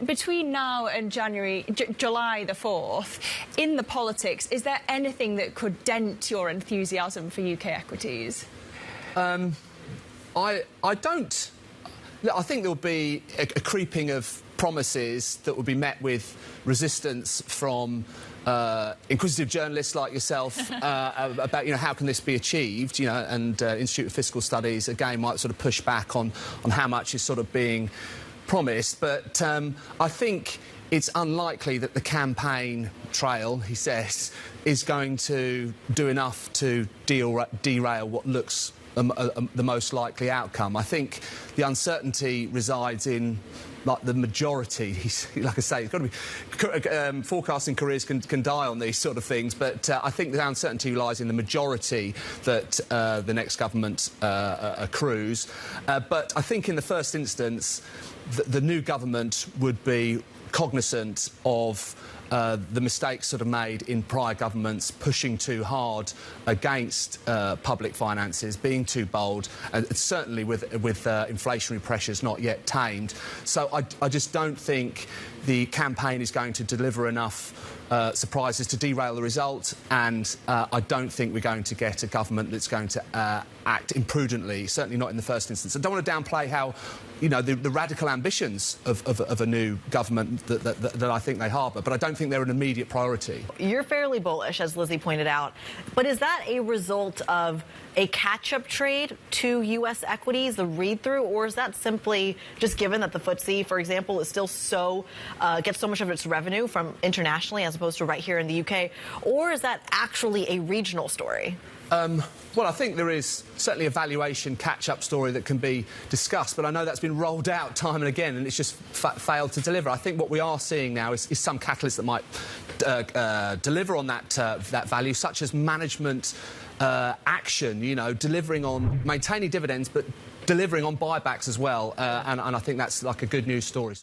between now and July the 4th, in the politics, is there anything that could dent your enthusiasm for UK equities? I don't. I think there'll be a creeping of promises that will be met with resistance from inquisitive journalists like yourself about, how can this be achieved, and Institute of Fiscal Studies, again, might sort of push back on how much is sort of being promised. But I think it's unlikely that the campaign trail, he says, is going to do enough to derail what looks the most likely outcome. I think the uncertainty resides in the majority. Like I say, it's got to be forecasting careers can die on these sort of things, but I think the uncertainty lies in the majority that the next government accrues. But I think in the first instance, the new government would be cognizant of the mistakes sort of made in prior governments, pushing too hard against public finances, being too bold, and certainly with inflationary pressures not yet tamed. So I just don't think the campaign is going to deliver enough surprises to derail the result, and I don't think we're going to get a government that's going to act imprudently, certainly not in the first instance. I don't want to downplay how, the radical ambitions of a new government that I think they harbour, but I don't think they're an immediate priority. You're fairly bullish, as Lizzy pointed out, but is that a result of a catch-up trade to U.S. equities, the read-through, or is that simply just given that the FTSE, for example, is still gets so much of its revenue from internationally as opposed to right here in the UK, or is that actually a regional story? Well, I think there is certainly a valuation catch-up story that can be discussed, but I know that's been rolled out time and again, and it's just failed to deliver. I think what we are seeing now is some catalyst that might deliver on that value, such as management action, delivering on maintaining dividends, but delivering on buybacks as well, and I think that's like a good news story.